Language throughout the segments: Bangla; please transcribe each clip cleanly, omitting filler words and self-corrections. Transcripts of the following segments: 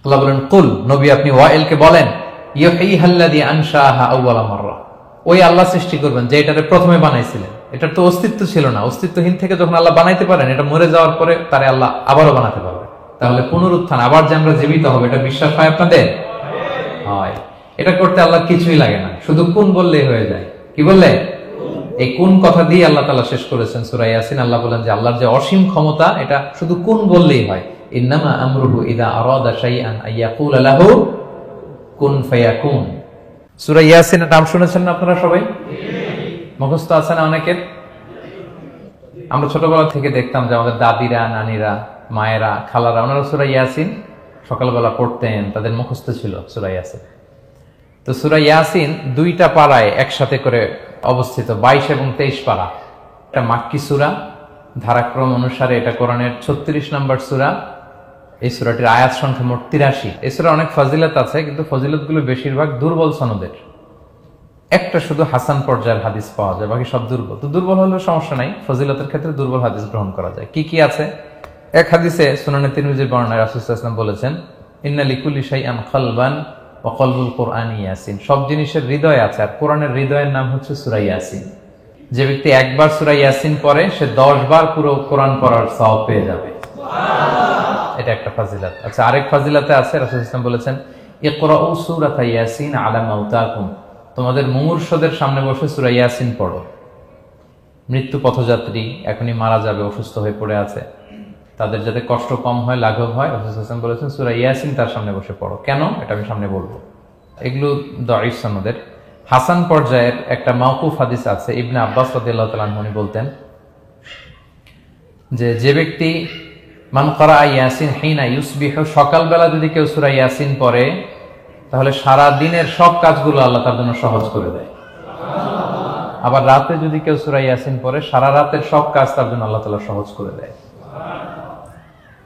আল্লাহ বলেন, কুল, নবী আপনি ওয়াইলকে বলেন, ইউহয়িহাল্লাযী আনশাআহা আউওয়ালা মাররা, ওই আল্লাহ সৃষ্টি করবেন যে এটারে প্রথমে বানাইছিলেন। এটার তো অস্তিত্ব ছিল না, অস্তিত্বহীন থেকে যখন আল্লাহ বানাইতে পারেন, এটা মরে যাওয়ার পরে তারে আল্লাহ আবারও বানাতে পারবে। তাহলে পুনরুত্থান, আবার যে আমরা জীবিত হবে, এটা বিশ্বাস হয় আপনাদের? হয়। এটা করতে আল্লাহ কিছুই লাগে না, শুধু কুন বললেই হয়ে যায়। কি বললে? এই কুন কথা দিয়ে আল্লাহ তাআলা শেষ করেছেন সূরা ইয়াসিন। আল্লাহ বলেন যে আল্লাহর যে অসীম ক্ষমতা, এটা শুধু কুন বললেই হয়। ইন্নামা আমরুহু ইযা আরাদা শাইআন আইয়াকুলা লাহু কুন ফায়াকুন। সূরা ইয়াসিনের নাম শুনেছেন না আপনারা সবাই? মুখস্থ আছে না অনেকের? আমরা ছোটবেলা থেকে দেখতাম যে আমাদের দাদিরা, নানিরা, মায়েরা, খালারা, ওনারা সূরা ইয়াসিন সকালবেলা পড়তেন, তাদের মুখস্থ ছিল সূরা ইয়াসিন। তো সূরা ইয়াসিন দুইটা পারায় একসাথে করে অবস্থিত, 22 এবং 23 পারা। এটা মাক্কি সূরা, ধারাক্রম অনুসারে এটা কোরআনের 36 নম্বর সূরা। এই সূরাটির আয়াত সংখ্যা মোট 83। এই সূরার অনেক ফজিলত আছে, কিন্তু ফজিলতগুলো বেশিরভাগ দুর্বল সনদের। একটা শুধু হাসান পর্যায়ের হাদিস পাওয়া যায়, বাকি সব দুর্বল। তো দুর্বল হলেও সমস্যা নাই, ফজিলতের ক্ষেত্রে দুর্বল হাদিস গ্রহণ করা যায়। কি কি আছে? এক হাদিসে সুনানে তিরমিজির বর্ণনায় রাসূল সাল্লাল্লাহু আলাইহি ওয়াসাল্লাম বলেছেন, ইন্না লিকুল্লি শাইআন কলবান ওয়া কলবুল কুরআনি ইয়াসিন। সব জিনিসের হৃদয় আছে, আর কোরআনের হৃদয়ের নাম হচ্ছে সূরা ইয়াসিন। যে ব্যক্তি একবার সূরা ইয়াসিন পড়ে, সে 10 বার পুরো কোরআন পড়ার সওয়াব পেয়ে যাবে। এটা একটা ফাজিলত। আচ্ছা, আরেক ফাজিলতে আছে, রাসূল সাল্লাল্লাহু আলাইহি ওয়াসাল্লাম বলেছেন, ইকরাউ সূরাতা ইয়াসিন আলা মাউতাকুম। তোমাদের মুমূর্ষদের সামনে বসে সূরা ইয়াসিন পড়ো। মৃত্যু পথযাত্রী এখনই মারা যাবে, অসুস্থ হয়ে পড়ে আছে, তাদের যাতে কষ্ট কম হয়, লাঘব হয়, রাসূল সাল্লাল্লাহু আলাইহি ওয়াসাল্লাম বলেছেন সূরা ইয়াসিন তার সামনে বসে পড়ো। কেন? এটা আমি সামনে বলবো। এগুলো দাঈফ সনদের। হাসান পর্যায়ের একটা মাওকুফ হাদিস আছে, ইবনে আব্বাস রাদিয়াল্লাহু তাআলা আনহু বলতেন যে ব্যক্তি মান ক্বারা ইয়াসিন হিনা ইউসবিহু, সকালবেলা যদি কেউ সূরা ইয়াসিন পড়ে, তাহলে সারা দিনের সব কাজগুলো আল্লাহ তার জন্য সহজ করে দেয়। আবার রাতে যদি কেউ সূরা ইয়াসিন পড়ে, সারা রাতের সব কাজ তার জন্য আল্লাহ তাআলা সহজ করে দেয়।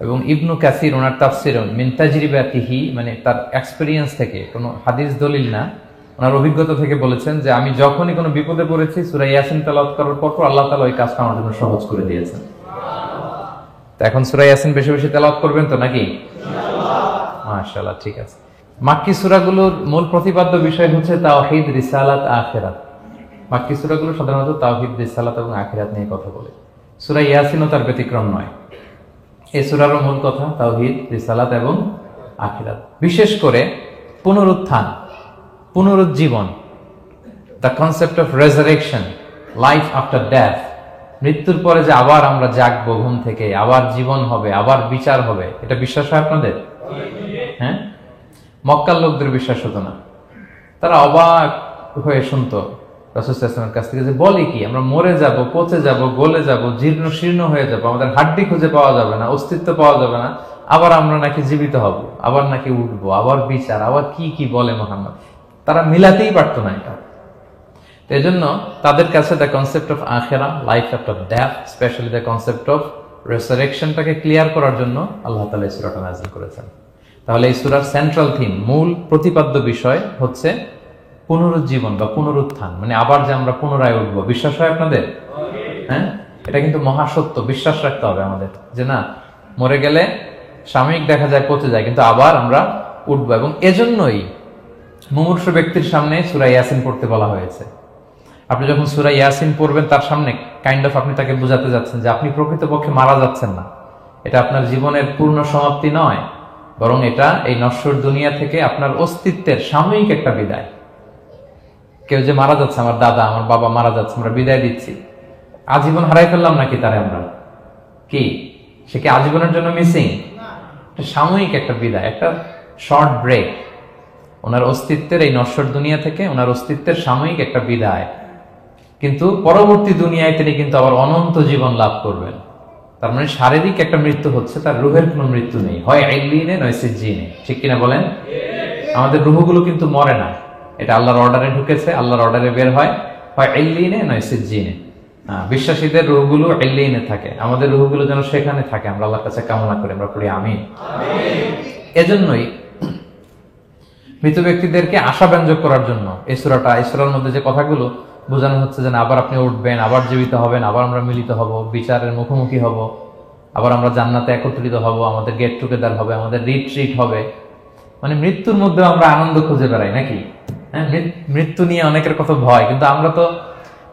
এবং ইবনু কাসির ওনার তাফসির মিন তাজরিবাতিহি, মানে তার এক্সপেরিয়েন্স থেকে, কোনো হাদিস দলিল না, ওনার অভিজ্ঞতা থেকে বলেছেন যে আমি যখনই কোনো বিপদে পড়েছি, সূরা ইয়াসিন তেলাওয়াত করার পর আল্লাহ তাআলা ওই কাজটা আমার জন্য সহজ করে দিয়েছেন। তো এখন সূরা ইয়াসিন বেশি বেশি তেলাওয়াত করবেন তো নাকি? মাশাআল্লাহ, ঠিক আছে। মাক্কি সূরাগুলোর মূল প্রতিপাদ্য বিষয় হচ্ছে তাওহীদ, রিসালাত, আখিরাত। মাক্কি সূরাগুলো সাধারণত তাওহীদ, রিসালাত এবং আখিরাত নিয়ে কথা বলে। সূরা ইয়াসিনও তার ব্যতিক্রম নয়। এই সূরারও মূল কথা তাওহীদ, রিসালাত এবং আখিরাত। বিশেষ করে পুনরুত্থান, পুনরুজ্জীবন, the concept of resurrection, life after death, মৃত্যুর পরে যে আবার আমরা জাগবো ঘুম থেকে, আবার জীবন হবে, আবার বিচার হবে, এটা বিশ্বাস হয় আপনাদের? হ্যাঁ, মক্কার লোকদের বিশ্বাস হতো না। তারা অবাক হয়ে শুনতো রাসূল সাল্লাল্লাহু আলাইহি ওয়াসাল্লামের কাছ থেকে যে বলে কি, আমরা মরে যাব, পচে যাব, গলে যাব, জীর্ণ শীর্ণ হয়ে যাব, আমাদের হাড্ডি খুঁজে পাওয়া যাবে না, অস্তিত্ব পাওয়া যাবে না, আবার আমরা নাকি জীবিত হব, আবার নাকি উঠবো, আবার বিচার, আবার কি কি বলে মুহাম্মদ। তারা মিলাতেই পারতো না এটা। তো এই জন্য তাদের কাছে দ্য কনসেপ্ট অফ আখিরা, life after death, specially the concept of রেসারেকশনটাকে ক্লিয়ার করার জন্য আল্লাহ তাআলা এই সূরাটা নাযিল করেছেন। তাহলে এই সূরার সেন্ট্রাল থিম, মূল প্রতিপাদ্য বিষয় হচ্ছে পুনরুজ্জীবন বা পুনরুত্থান, মানে আবার যে আমরা পুনরায় উঠবো। বিশ্বাস হয় আপনাদের? হ্যাঁ, এটা কিন্তু মহাসত্য, বিশ্বাস রাখতে হবে আমাদের যে না, মরে গেলে সাময়িক দেখা যায় পচে যায়, কিন্তু আবার আমরা উঠবো। এবং এজন্যই মুমূর্ষু ব্যক্তির সামনে সূরা ইয়াসিন পড়তে বলা হয়েছে। আপনি যখন সূরা ইয়াসিন পড়বেন, তার সামনে কাইন্ড অফ আপনি তাকে বোঝাতে যাচ্ছেন যে আপনি প্রকৃতপক্ষে মারা যাচ্ছেন না, এটা আপনার জীবনের পূর্ণ সমাপ্তি নয়, বরং এটা এই নশ্বর দুনিয়া থেকে আপনার অস্তিত্বের সাময়িক একটা বিদায়। কেউ যে মারা যাচ্ছে, আমার দাদা, আমার বাবা মারা যাচ্ছে, আমরা বিদায় দিচ্ছি, আজীবন হারাই ফেললাম নাকি তারে আমরা? কি সে কি আজীবনের জন্য মিসিং? সাময়িক একটা বিদায়, একটা শর্ট ব্রেক। ওনার অস্তিত্বের এই নশ্বর দুনিয়া থেকে ওনার অস্তিত্বের সাময়িক একটা বিদায়, কিন্তু পরবর্তী দুনিয়ায় তিনি কিন্তু আবার অনন্ত জীবন লাভ করবেন। তার মানে শারীরিক একটা মৃত্যু হচ্ছে, তার রুহের কোনো মৃত্যু নেই, হয় ইল্লিনে নয় সিজ্জিনে। ঠিক কিনা বলেন? আমাদের রুহগুলো কিন্তু মরে না, এটা আল্লাহর অর্ডারে ঢুকেছে, আল্লাহর অর্ডারে বের হয়, হয় ইল্লিনে নয় সিজ্জিনে। বিশ্বাসীদের রুহগুলো ইল্লিনে থাকে, আমাদের রুহগুলো যেন সেখানে থাকে, আমরা আল্লাহর কাছে কামনা করি, আমরা পড়ি আমিন। এজন্যই মৃত ব্যক্তিদেরকে আশাব্যঞ্জক করার জন্য এই সূরাটা, এই সূরার মধ্যে যে কথাগুলো বোঝানো হচ্ছে যে আবার আপনি উঠবেন, আবার জীবিত হবেন, আবার আমরা মিলিত হব, বিচারের মুখোমুখি হব, আবার আমরা জান্নাতে একত্রিত হব, আমাদের গেট টুগেদার হবে, আমাদের রিট্রিট হবে। মানে মৃত্যুর মধ্যে আমরা আনন্দ খুঁজে বেড়াই নাকি? হ্যাঁ, মৃত্যু নিয়ে অনেকের কথা ভয়, কিন্তু আমরা তো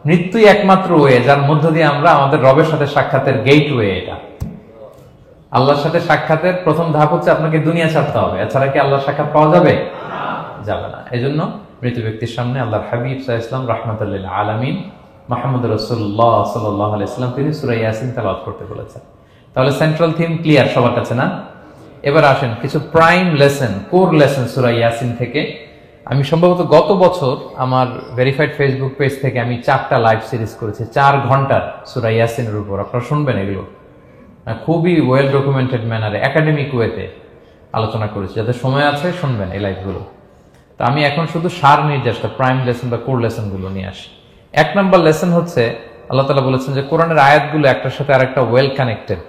মৃত্যুই একমাত্র ওয়ে যার মধ্য দিয়ে আমরা আমাদের রবের সাথে সাক্ষাতের গেট ওয়ে। এটা আল্লাহর সাথে সাক্ষাতের প্রথম ধাপ হচ্ছে আপনাকে দুনিয়া ছাড়তে হবে, এছাড়া কি আল্লাহর সাক্ষাৎ পাওয়া যাবে? যাবে না। এই জন্য মৃত ব্যক্তির সামনে আল্লাহর হাবিব সাল্লাল্লাহু আলাইহি ওয়াসাল্লাম রাহমাতুল লিল আলামিন মুহাম্মদ রাসূলুল্লাহ সাল্লাল্লাহু আলাইহি ওয়াসাল্লাম তিনি সূরা ইয়াসিন তেলাওয়াত করতে বলেছেন। তাহলে সেন্ট্রাল থিম ক্লিয়ার সবার কাছে না? এবার আসেন কিছু প্রাইম লেসন, কোর লেসন সূরা ইয়াসিন থেকে। আমি সম্ভবত গত বছর আমার ভেরিফাইড ফেসবুক পেজ থেকে আমি 4টা লাইভ সিরিজ করেছি 4 ঘন্টার সূরা ইয়াসিনের উপর। আপনারা শুনবেন এগুলো, খুবই ওয়েল ডকুমেন্টেড ম্যানারে একাডেমিক ওয়েতে আলোচনা করেছি। যাদের সময় আছে শুনবেন এই লাইভগুলো। তো আমি এখন শুধু সার নির্দেশটা প্রাইম লেসন বা কোর লেসন গুলো নিয়ে আসি। 1 নম্বর লেসন হচ্ছে আল্লাহ তাআলা বলেছেন যে কোরআনের আয়াতগুলো একটার সাথে আরেকটা well connected,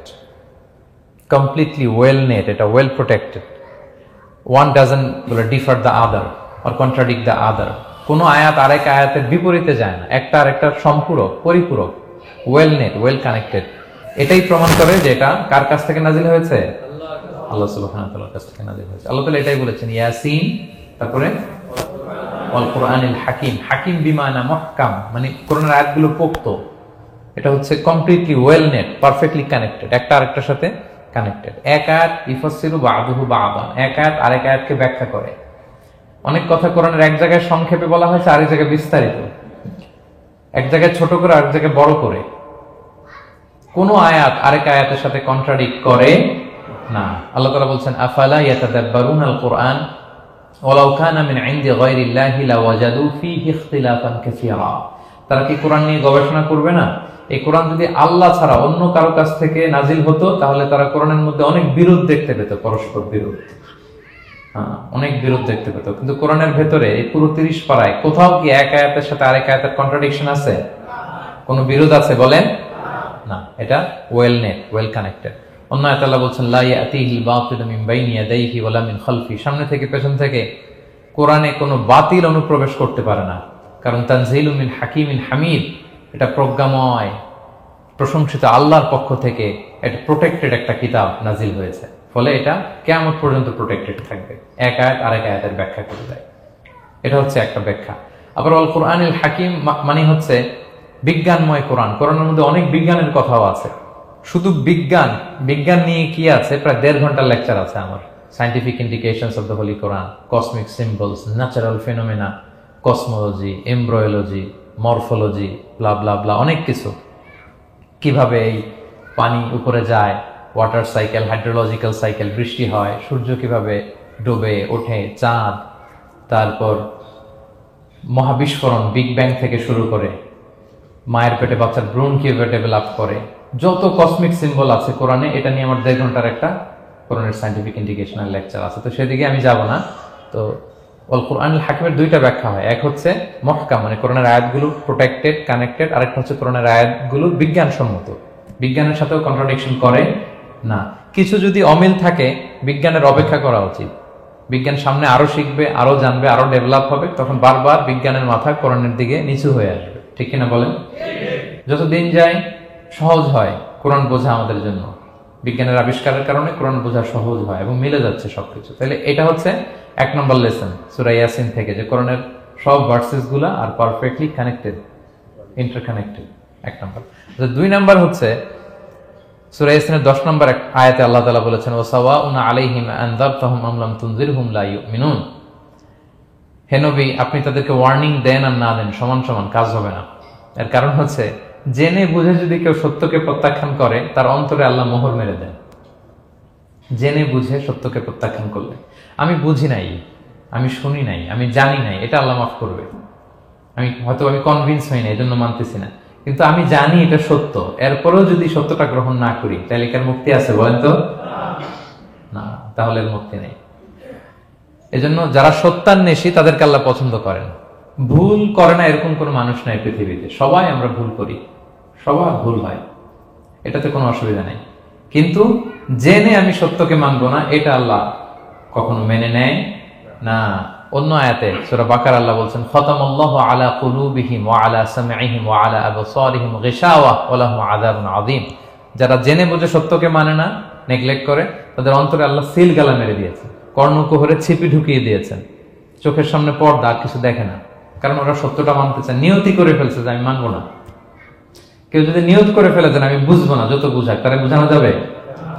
completely well knit, এটা well protected. One doesn't differ the other or contradict the other. কোনো আয়াত আরেক আয়াতের বিপরীতে যায় না, একটা আরেকটার সম্পূরক, পরিপূরক, ওয়েল নেট, ওয়েল কানেক্টেড। এটাই প্রমাণ করে যে এটা কার কাছ থেকে নাজিল হয়েছে? আল্লাহ সুবহানাহু ওয়া তাআলার কাছ থেকে নাজিল হয়েছে। আল্লাহ তাআলা এটাই বলেছেন ইয়াসিন, তারপরে ওয়াল কুরআনিল হাকিম। হাকিম বিমানা মুহকাম, মানে কোরআনের আয়াতগুলো পোক্ত। এটা হচ্ছে completely well net, perfectly connected, একটা আরেকটার সাথে কানেক্টেড। এক আয়াত ইফাসসিরু বা'দুহু বা'দান, এক আয়াত আরেক আয়াতকে ব্যাখ্যা করে। অনেক কথা কোরআনের এক জায়গায় সংক্ষেপে বলা হয়েছে, আরেক জায়গায় বিস্তারিত, এক জায়গায় ছোট করে আরেক জায়গায় বড় করে। কোন আয়াত আরেক আয়াতের সাথে কন্ট্রাডিক্ট করে না। আল্লাহ তাআলা বলছেন আফালা ইয়াতাদাব্বারুনাল কুরআন ওয়ালাউ কানা মিন ইনদি গায়রিল্লাহি লাওয়াজাদু ফীহি ইখতিলাফান কাসীরা। তারা কি কোরআন নিয়ে গবেষণা করবে না? এই কোরআন যদি আল্লাহ ছাড়া অন্য কারো কাছ থেকে নাজিল হতো তাহলে তারা কোরআনের মধ্যে অনেক বিরোধ দেখতে পেত, পরস্পর বিরোধ, অনেক বিরোধ দেখতে পেত। কিন্তু কোরআনের ভেতরে এই পুরো 30 পারায় কোথাও কি এক আয়াতের সাথে আরেক আয়াতের কন্ট্রাডিকশন আছে? কোনো বিরোধ আছে বলেন? না, এটা ওয়েল নেট, ওয়েল কানেক্টেড। অন্য আয়াতে আল্লাহ বলছেন লা ইয়াতিহিল বাতিলু মিন বাইনি ইয়াদাইহি ওয়ালা মিন খালফি। সামনে থেকে পেছন থেকে কোরআনে কোনো বাতিল অনুপ্রবেশ করতে পারে না, কারণ তানজিলুম মিন হাকিমিন হামিদ, এটা প্রজ্ঞাময় প্রশংসিত আল্লাহর পক্ষ থেকে এটা প্রোটেক্টেড একটা কিতাব নাজিল হয়েছে। ফলে এটা কিয়ামত পর্যন্ত প্রোটেক্টেড থাকবে। এক আয়াত আরেক আয়াতের ব্যাখ্যা করে দেয়, এটা হচ্ছে একটা ব্যাখ্যা। আবার আল কুরআনিল হাকিম মানে হচ্ছে বিজ্ঞানময় কোরআন। কোরআনের মধ্যে অনেক বিজ্ঞানের কথাও আছে। শুধু বিজ্ঞান নিয়ে কি আছে, প্রায় 1.5 ঘন্টার লেকচার আছে আমার। Scientific indications of the holy Quran, cosmic symbols, natural phenomena, cosmology, embryology, morphology, blah blah blah, অনেক কিছু। কিভাবে এই পানি উপরে যায়, ওয়াটার সাইকেল, হাইড্রোলজিক্যাল সাইকেল, বৃষ্টি হয়, সূর্য কিভাবে ডুবে ওঠে, চাঁদ, তারপর মহাবিস্ফোরণ, বিগ ব্যাং থেকে শুরু করে মায়ের পেটে বাচ্চার ভ্রূণ কিভাবে ডেভেলপ করে, যত কসমিক সিম্বল আছে কোরআনে, এটা নিয়ে আমার 1.5 ঘন্টার একটা কোরআনের সায়েন্টিফিক ইন্ডিকেশনাল লেকচার আছে। তো সেদিকে আমি যাব না। তো আল কুরআনুল হাকিমের 2টা ব্যাখ্যা হয়। এক হচ্ছে মুহকাম, মানে কোরআনের আয়াতগুলো প্রোটেক্টেড, কানেক্টেড। আরেকটা হচ্ছে কোরআনের আয়াতগুলো বিজ্ঞানসম্মত, বিজ্ঞানের সাথেও কন্ট্রাডিকশন করে না। কিছু যদি অমিল থাকে বিজ্ঞানের অপেক্ষা করা উচিত। বিজ্ঞান সামনে আরো শিখবে, আরো জানবে, আরো ডেভেলপ হবে, তখন বারবার বিজ্ঞানের মাথা কোরআনের দিকে নিচু হয়ে আসবে। ঠিক কিনা বলেন? যত দিন যায় সহজ হয় কোরআন বোঝা আমাদের জন্য। বিজ্ঞানের আবিষ্কারের কারণে কোরআন বোঝা সহজ হয় এবং মিলে যাচ্ছে সবকিছু। তাহলে এটা হচ্ছে 1 নম্বর লেসন সূরা ইয়াসিন থেকে, যে কোরআনের সব ভার্সেস গুলা আর পারফেক্টলি কানেক্টেড, ইন্টারকানেক্টেড। 1 নম্বর। 2 নম্বর হচ্ছে সূরা ইয়াসিনের 10 নম্বর আয়াতে আল্লাহ তাআলা বলেছেন ওয়াসাওয়াউন আলাইহিম আনযারতাহুম আম লাম তুনজিরহুম লা ইউমিনুন। হে নবী, আপনি তাদেরকে ওয়ার্নিং দেন আর না দেন সমান সমান, কাজ হবে না। এর কারণ হচ্ছে জেনে বুঝে যদি কেউ সত্যকে প্রত্যাখ্যান করে তার অন্তরে আল্লাহ মোহর মেরে দেন। জেনে বুঝে সত্যকে প্রত্যাখ্যান করলে, আমি বুঝি নাই, আমি শুনি নাই, আমি জানি নাই, এটা আল্লাহ মাফ করবে। আমি কনভিন্স হই না, এই জন্য মানতেছি না, কিন্তু আমি জানি এটা সত্য, এরপরেও যদি সত্যটা গ্রহণ না করি তাহলে এর মুক্তি আছে বলেন তো? না, তাহলে এর মুক্তি নেই। এজন্য যারা সত্যান্বেষী তাদেরকে আল্লাহ পছন্দ করেন। ভুল করে না এরকম কোনো মানুষ নাই পৃথিবীতে। সবাই আমরা ভুল করি, সবার ভুল হয়, এটাতে কোনো অসুবিধা নেই। কিন্তু জেনে আমি সত্যকে মানবো না, এটা আল্লাহ কখনো মেনে নেয় না। অন্য আয়াতে সূরা বাকারা আল্লাহ বলছেন খতামাল্লাহু আলা কুলুবিহিম ওয়া আলা সামঈহিম ওয়া আলা আবসারিহিম গিশাওয়া ওয়া লাহুম আযাবুন আযীম। যারা জেনে বুঝে সত্যকে মানে না, নেগলেক্ট করে, তাদের অন্তরে আল্লাহ সিল গালা মেরে দিয়েছে। কর্ণকুহরে ছিপি ঢুকিয়ে দিয়েছেন, চোখের সামনে পর্দা, আর কিছু দেখে না, কারণ ওরা সত্যটা মানতে চায়, নিয়তি করে ফেলছে যে আমি মানবো না। কেউ যদি নিয়ত করে ফেলে যে আমি বুঝবো না, যত বুঝাক তারা বুঝানো যাবে।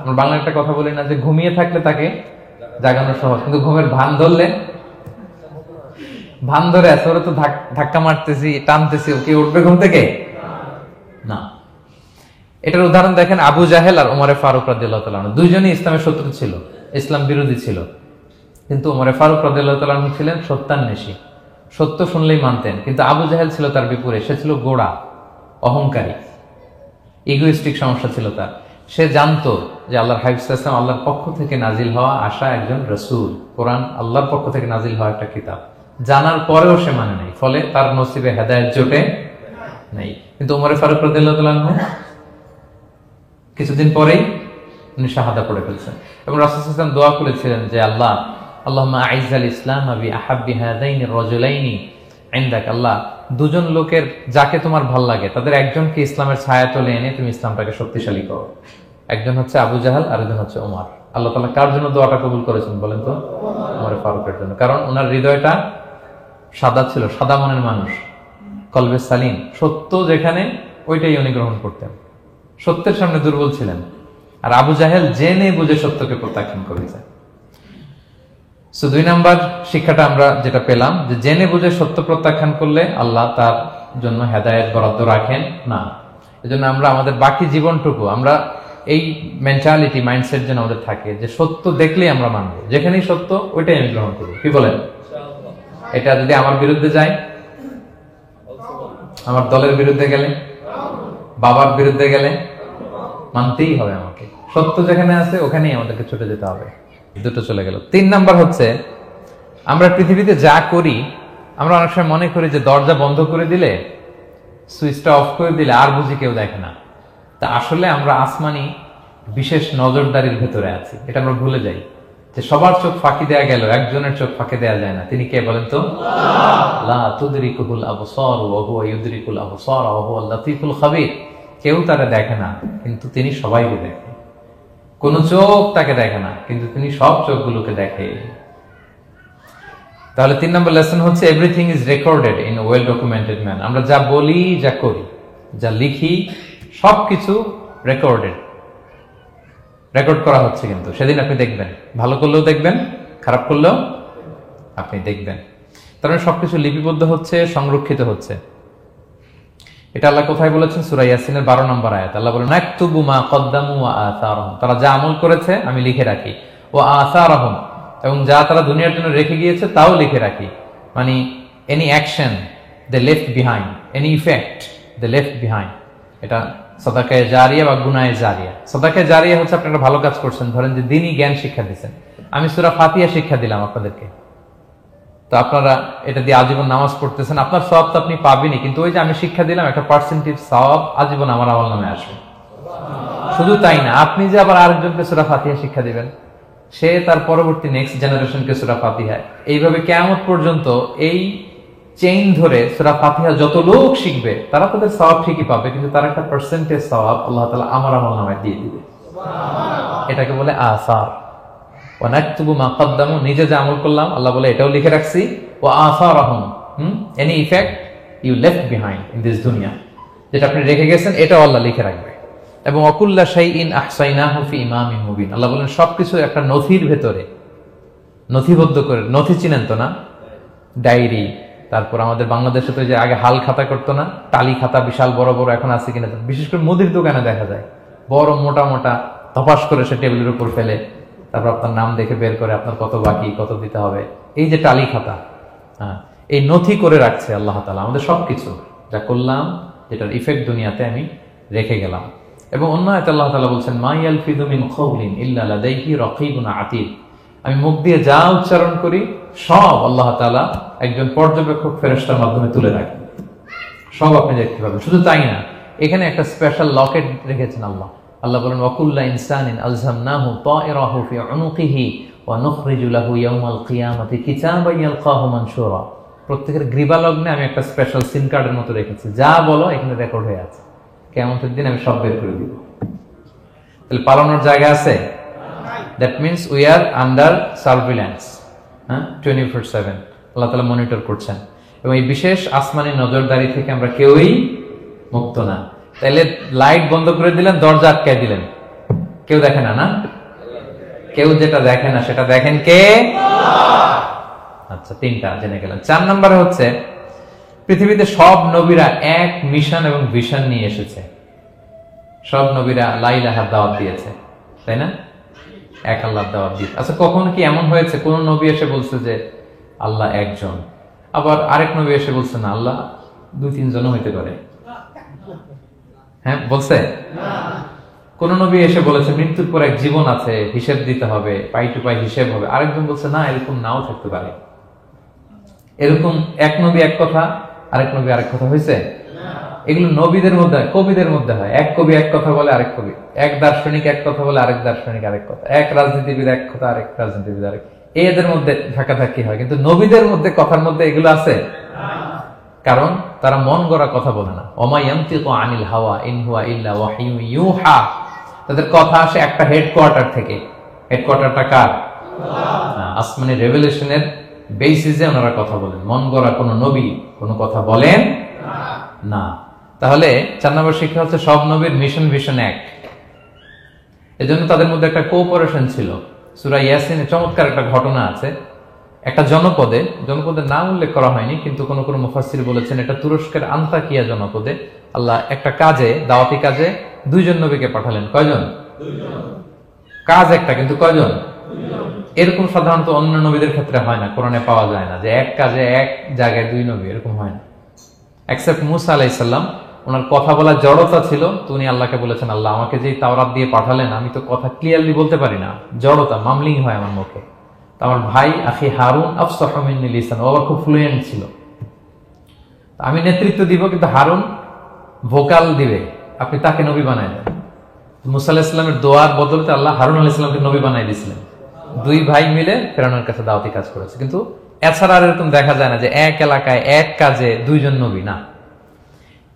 আমরা বাংলা একটা কথা বলি না যে ঘুমিয়ে থাকলে তাকে জাগানো সহজ, কিন্তু ঘুমের ভান ধরে আছে, ওরা তো ধাক্কা মারতেছি, টানতেছি, ওকে উঠবে ঘুম থেকে না। এটার উদাহরণ দেখেন আবু জাহেল আর ওমরে ফারুক রাদিয়াল্লাহু তাআলা আনহু, দুইজনই ইসলামের শত্রু ছিল, ইসলাম বিরোধী ছিল, কিন্তু ওমরে ফারুক রাদিয়াল্লাহু তাআলা আনহু ছিলেন সত্যান্বেষী, সত্য শুনলেই মানতেন। কিন্তু আবু জাহেল ছিল তার বিপরীত, সে ছিল গোড়া, অহংকারী, ইগোইস্টিক সমস্যা ছিল তার। সে জানতো যে আল্লাহর হাবিব সাল্লাল্লাহু আলাইহি ওয়াসাল্লাম আল্লাহর পক্ষ থেকে নাজিল হওয়া আসা একজন রাসূল, কোরআন আল্লাহর পক্ষ থেকে নাজিল হওয়া একটা কিতাব, জানার পরেও সে মানে নাই, ফলে তার নসিবে হেদায়েত জোটে নাই। কিন্তু ওমর ফারুক রাদিয়াল্লাহু তাআলা আনহু কিছুদিন পরেই উনি শাহাদা পড়ে ফেলছেন, এবং রাসূল সাল্লাল্লাহু আলাইহি ওয়াসাল্লাম দোয়া করেছিলেন যে আল্লাহ আল্লাহুম্মা আইজ্জাল ইসলাম বি আহাব্বি হাযাইনি রাজুলাইনি ইনদাক, আল্লাহ দুজন লোকের যাকে তোমার ভাল লাগে তাদের একজনকে ইসলামের ছায়াতলে এনে তুমি ইসলামটাকে শক্তিশালী করো। একজন হচ্ছে আবু জাহাল, আরেকজন হচ্ছে ওমর। আল্লাহ তাআলা কার জন্য দোয়াটা কবুল করেছেন বলেন তো? ওমর ফারুকের জন্য, কারণ ওনার হৃদয়টা সাদা ছিল, সাদা মনের মানুষ, কলবে সালিম, সত্য যেখানে ওইটাই উনি গ্রহণ করতেন, সত্যের সামনে দুর্বল ছিলেন। আর আবু জাহেল জেনে বুঝে সত্যকে প্রত্যাখ্যান করেছে। সো 2 নাম্বার শিক্ষাটা আমরা যেটা পেলাম, যে জেনে বুঝে সত্য প্রত্যাখ্যান করলে আল্লাহ তার জন্য হেদায়েত বরাদ্দ রাখেন না। এজন্য আমরা আমাদের বাকি জীবনটুকু আমরা এই মেন্টালিটি, মাইন্ডসেট যেন আমাদের থাকে যে সত্য দেখলেই আমরা মানবো, যেখানেই সত্য ওইটাই আমি গ্রহণ করবো। কি বলেন? এটা যদি আমার বিরুদ্ধে যায়, আমার দলের বিরুদ্ধে গেলে, বাবার বিরুদ্ধে গেলে, মানতেই হবে আমাকে। সত্য যেখানে আছে ওখানেই আমাদেরকে ছুটে যেতে হবে। দুটো চলে গেল। 3 নাম্বার হচ্ছে, আমরা পৃথিবীতে যা করি, আমরা অনেক সময় মনে করি যে দরজা বন্ধ করে দিলে, সুইচটা অফ করে দিলে আর বুঝি কেউ দেখে না। তা আসলে আমরা আসমানি বিশেষ নজরদারির ভেতরে আছি, এটা আমরা ভুলে যাই যে সবার চোখ ফাঁকি দেয়া গেল, একজনের চোখ ফাঁকি দেয়া যায় না। তিনি কে বলেন তো? লা তুদরিকুল আবসার ওয়া হুয়া ইউদরিকুল আবসার ওয়া হুয়াল লাতীফুল খাবীর। কেউ তারে দেখে না, কিন্তু তিনি সবাইকে দেখে। কোন চোখ তাকে দেখে না, কিন্তু তিনি সব চোখগুলোকে দেখে। তাহলে 3 নম্বর লেসন হচ্ছে, everything is recorded in well documented man. আমরা যা বলি, যা করি, যা লিখি, সবকিছু রেকর্ড করা হচ্ছে। কিন্তু সেদিন আপনি দেখবেন, ভালো করলেও দেখবেন, খারাপ করলেও আপনি দেখবেন। তার মানে সবকিছু লিপিবদ্ধ হচ্ছে, সংরক্ষিত হচ্ছে। এটা আল্লাহ কোথায় বলেছেন? সূরা ইয়াসিনের 12 নম্বর আয়াত। আল্লাহ বলেন, নাকতুবু মা কদ্দামু ওয়া আসারহুম, তারা যা আমল করেছে আমি লিখে রাখি, ওয়া আসারহুম, এবং যা তারা দুনিয়ার জন্য রেখে গিয়েছে তাও লিখে রাখি। মানে এনি অ্যাকশন দে লেফট বিহাইন্ড, এনি ইফেক্ট দে লেফট বিহাইন্ড। এটা সাদাকায়ে জারিয়া বা গুনায়ে জারিয়া। সাদাকায়ে জারিয়া হচ্ছে আপনি একটা ভালো কাজ করছেন, ধরেন যে দ্বীনি জ্ঞান শিক্ষা দিচ্ছেন, আমি সূরা ফাতিহা শিক্ষা দিলাম আপনাদেরকে, তো আপনারা এটা দিয়ে আজীবন নামাজ পড়তেছেন, আপনার সওয়াব তো আপনি পাবেনই, কিন্তু ওই যে আমি শিক্ষা দিলাম একটা পার্সেন্টেজ সওয়াব আজীবন আমার আমল নামে আসবে। শুধু তাই না, আপনি যে আবার আরেকজনকে সূরা ফাতিহা শিক্ষা দিবেন, সে তার পরবর্তী নেক্সট জেনারেশনকে সূরা ফাতিহা, এইভাবে কিয়ামত পর্যন্ত এই চেইন ধরে সূরা ফাতিহা যত লোক শিখবে তারা তাদের সওয়াব ঠিকই পাবে, কিন্তু তার একটা পার্সেন্টেজ সওয়াব আল্লাহ তাআলা আমার আমল নামে দিয়ে দিবে। এটাকে বলে আসার। ওয়া নাকতুবু মা কদ্দামু, নিজে যে আমল করলাম আল্লাহ বলে এটাও লিখে রাখছি, ওয়া আসারহুম, any effect you left behind in this দুনিয়া, যেটা আপনি রেখে গেছেন এটাও আল্লাহ লিখে রাখবে। এবং ওয়াকুল্লা শাইইন আহসাইনাহু ফি ইমামিন মুবিন, আল্লাহ বলেন সবকিছু একটা নথির ভেতরে নথিবদ্ধ করে। নথি চিনেন তো না? ডায়েরি, তারপর আমাদের বাংলাদেশে তো যে আগে হাল খাতা করতো না, টালি খাতা বিশাল বড় বড়, এখন আছে কিনা, বিশেষ করে মুদির দোকানে দেখা যায় বড় মোটা মোটা ধপাস করে সে টেবিলের উপর ফেলে, তারপর আপনার নাম দেখে বের করে আপনার কত বাকি, কত দিতে হবে, এই যে টালি খাতা, এই নথি করে রাখছে আল্লাহ তাআলা আমাদের সবকিছু যা করলাম, যেটার ইফেক্ট দুনিয়াতে আমি রেখে গেলাম। এবং অন্য আয়াতে আল্লাহ তাআলা বলছেন, মা ইয়ালফিযু মিন কাওলিন ইল্লা লাদাইহি রাকীবুন আতীদ, আমি মুখ দিয়ে যা উচ্চারণ করি সব আল্লাহ তাআলা একজন পর্যবেক্ষক ফেরেশতার মাধ্যমে তুলে রাখেন, সব আপনি দেখতে পাবেন। শুধু তাই না, এখানে একটা স্পেশাল লকেট রেখেছেন আল্লাহ। আল্লাহ বলেন, ওয়াকুল্লা ইনসানিন আলজামনাহু তায়রাহু ফি উনুকিহি ওয়া নুখরিজু লাহু ইয়াওমাল কিয়ামাতি কিতাবান ইয়ালকাহু মানশুরা। প্রত্যেকের গ্রীবালগ্নে আমি একটা স্পেশাল সিম কার্ডের মতো রেখেছি, যা বলো এখানে রেকর্ড হয়ে আছে, কিয়ামতের দিন আমি সব বের করে দিব। তাহলে পালানোর জায়গা আছে? That means we are under surveillance, হ্যাঁ, 24/7 আল্লাহ তাআলা মনিটর করছেন, এবং এই বিশেষ আসমানি নজরদারি থেকে আমরা কেউই মুক্ত না। তাইলে লাইট বন্ধ করে দিলেন, দরজা আটকে দিলেন, কেউ দেখে না, না? কেউ যেটা দেখে না সেটা দেখেন কে? আচ্ছা, তিনটা জেনে গেলেন। 4 নম্বরে হচ্ছে পৃথিবীতে সব নবীরা এক মিশন এবং ভিশন নিয়ে এসেছে। সব নবীরা লা ইলাহার দাওয়াত দিয়েছে, তাই না? এক আল্লাহর দাওয়াত দিয়েছে। আচ্ছা, কখন কি এমন হয়েছে কোন নবী এসে বলছে যে আল্লাহ একজন, আবার আরেক নবী এসে বলছে না আল্লাহ 2-3 জনও হইতে পারে? হ্যাঁ, বলছে? কোন নবী এসে বলেছে মৃত্যুর পর এক জীবন আছে, হিসেব দিতে হবে, পাই টু পাই হিসেব হবে? আরেকজন বলছে না, এরকম নাও থাকতে পারে। এরকম এক নবী এক কথা, আরেক নবী আরেক কথা হয়েছে? এগুলো নবীদের মধ্যে, কবিদের মধ্যে হয়। এক কবি এক কথা বলে, আরেক কবি, এক দার্শনিক এক কথা বলে, আরেক দার্শনিক আরেক কথা, এক রাজনীতিবিদ এক কথা, আরেক রাজনীতিবিদ আরেক, এদের মধ্যে ধাক্কাধাক্কি হয়। কিন্তু নবীদের মধ্যে কথার মধ্যে এগুলো আছে? কারণ তারা মন গড়া কথা বলে না। ওমা ইয়ানতিকু আনিল হাওয়া ইন হুয়া ইল্লা ওয়াহিয়ুন ইউহা। তাদের কথা আসে একটা হেডকোয়ার্টার থেকে। হেডকোয়ার্টারটা কার? আসমানি রেভেলেশনের বেসিসে ওনারা কথা বলেন। মন গড়া কোনো নবী কোনো কথা বলেন না। তাহলে 4 নম্বর শিক্ষা হচ্ছে সব নবীর মিশন ভিশন এক। এজন্য তাদের মধ্যে একটা কোঅপারেশন ছিল। সূরা ইয়াসিনে চমৎকার একটা ঘটনা আছে। একটা জনপদের নাম উল্লেখ করা হয়নি, কিন্তু কোন কোন মুফাসসির বলেছেন এটা তুরস্কের আন্তাকিয়া জনপদে আল্লাহ একটা কাজে, দাওয়াতি কাজে 2 জন নবীকে পাঠালেন। কয়জন? 2 জন। কাজ একটা, কিন্তু কয়জন? 2 জন। এরকম সাধারণত অন্য নবীদের ক্ষেত্রে হয় না, কোরআনে পাওয়া যায় না যে এক কাজে এক জায়গায় 2 নবী, এরকম হয় না। এক্সেপ্ট মুসা আলাইহিস সালাম, ওনার কথা বলার জড়তা ছিল, তো উনি আল্লাহকে বলেছেন আল্লাহ আমাকে যেই তাওরাত দিয়ে পাঠালেন আমি তো কথা ক্লিয়ারলি বলতে পারি না, জড়তা, মামলিং হয় আমার মুখে। আমার ভাই আখি হারুন আফসাহু মিন্নি লিসান, ও আবার খুব ফ্লুয়েন্ট ছিল। আমি নেতৃত্ব দিব, কিন্তু হারুন ভোকাল দিবে, আপনি তাকে নবী বানায় দেন। মুসা আলাইহিস সালামের দোয়ার বদলতে আল্লাহ হারুন আলাইহিস সালামকে নবী বানাই দিয়েছিলেন। 2 ভাই মিলে ফেরাউনের কাছে দাওয়াতি কাজ করেছে। কিন্তু এছাড়া আর এরকম দেখা যায় না যে এক এলাকায় এক কাজে 2 জন নবী, না।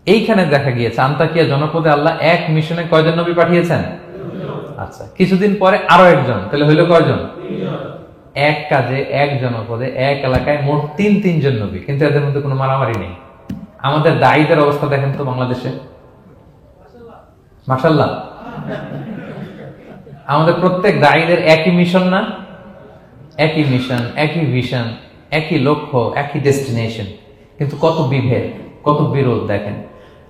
এইখানে দেখা গিয়েছে আন্তাকিয়া জনপদে আল্লাহ এক মিশনে কয়জন নবী পাঠিয়েছেন? 2 জন। আচ্ছা, কিছুদিন পরে আরো একজন, তাহলে হইল কয়জন? 3 জন। এক কাজে এক জনপদে এক এলাকায় মোট 3 জন নবী, কিন্তু এদের মধ্যে কোনো মারামারি নেই। আমাদের দায়ীদের অবস্থা দেখেন তো বাংলাদেশে, মাশাআল্লাহ। আমাদের প্রত্যেক দায়ীদের একই মিশন না? একই মিশন, একই ভিশন, একই লক্ষ্য, একই ডেস্টিনেশন, কিন্তু কত বিভেদ, কত বিরোধ দেখেন।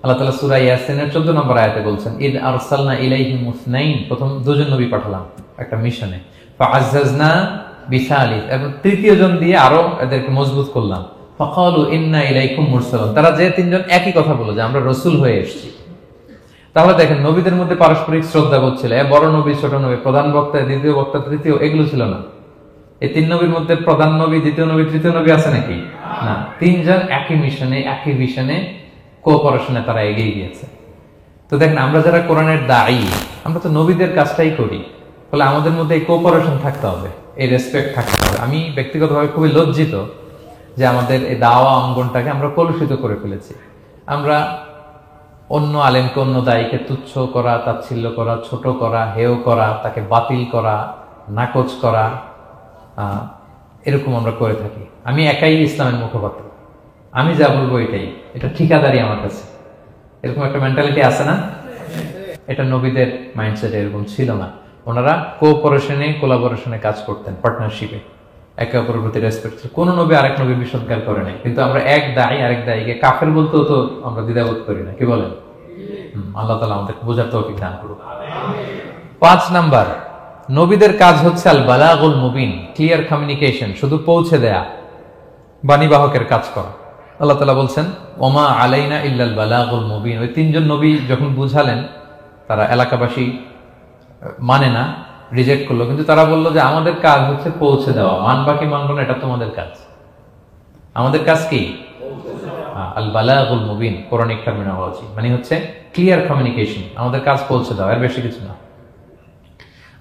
আল্লাহ তাআলা সূরা ইয়াসিনের 14 নম্বর আয়াতে বলছেন ইদ আরসালনা ইলাইহিম মুসনাইন, প্রথম 2 জন নবী পাঠালাম একটা মিশনে, ফাআজ্জাজনা বিসালিস, এবং 3য় জন দিয়ে আরো এদেরকে মজবুত করলাম, ফাকালু ইন্না ইলাইকুম মুরসালুন, তারা যে 3 জন একই কথা বলল যে আমরা রাসূল হয়ে এসেছি। তাহলে দেখেন নবীদের মধ্যে পারস্পরিক শ্রদ্ধাবোধ ছিল। বড় নবী, ছোট নবী, প্রধান বক্তা, দ্বিতীয় বক্তা, তৃতীয়, এগুলো ছিল না। এই 3 নবীর মধ্যে প্রধান নবী, দ্বিতীয় নবী, তৃতীয় নবী আছে নাকি? না। 3 জন একই মিশনে, একই ভিশনে, কোঅপারেশনে তারা এগিয়ে গিয়েছে। তো দেখেন আমরা যারা কোরআনের দায়ী, আমরা তো নবীদের কাজটাই করি, ফলে আমাদের মধ্যে এই কোঅপারেশন থাকতে হবে, এই রেসপেক্ট থাকতে হবে। আমি ব্যক্তিগতভাবে খুবই লজ্জিত যে আমাদের এই দাওয়া অঙ্গনটাকে আমরা কলুষিত করে ফেলেছি। আমরা অন্য আলেমকে, অন্য দায়ীকে তুচ্ছ করা, তাচ্ছিল্য করা, ছোট করা, হেয় করা, তাকে বাতিল করা, নাকচ করা, এরকম আমরা করে থাকি। আমি একাই ইসলামের মুখপাত্র, আমি যা বলবো এটাই, এটা ঠিকাদারি আমার কাছে, এরকম একটা মেন্টালিটি আছে না? এটা নবীদের মাইন্ডসেট এরকম ছিল না। ওনারা কোঅপারেশনে, কোলাবোরেশনে কাজ করতেন, পার্টনারশিপে, একে অপরের প্রতি রেসপেক্ট ছিল। কোন নবী আরেক নবী বিসৎকার করে নাই। কিন্তু আমরা এক দায়ী আরেক দায়ীকে কাফের বলতেও তো আমরা দ্বিধাবোধ করি না, কি বলেন? আল্লাহ তাআলা আমাদের বোঝার তৌফিক দান করুন। 5 নাম্বার, নবীদের কাজ হচ্ছে আল বালাগুল মুবিন, ক্লিয়ার কমিউনিকেশন, শুধু পৌঁছে দেয়া, বাণীবাহকের কাজ করা। আল্লাহ তাআলা বলছেন ওমা আলাইনা ইল্লাল বালাগুল মুবিন। ওই 3 জন নবী যখন বুঝালেন, তারা এলাকাবাসী মানে না, রিজেক্ট করলো, কিন্তু তারা বললো যে আমাদের কাজ হচ্ছে পৌঁছে দেওয়া, মানবা কি মানবো না এটা তোমাদের কাজ। আমাদের কাজ কি? আল বালাগুল মুবিন, কোরআনিক টার্মিনোলজি, মানে হচ্ছে ক্লিয়ার কমিউনিকেশন, আমাদের কাজ পৌঁছে দেওয়া, এর বেশি কিছু না।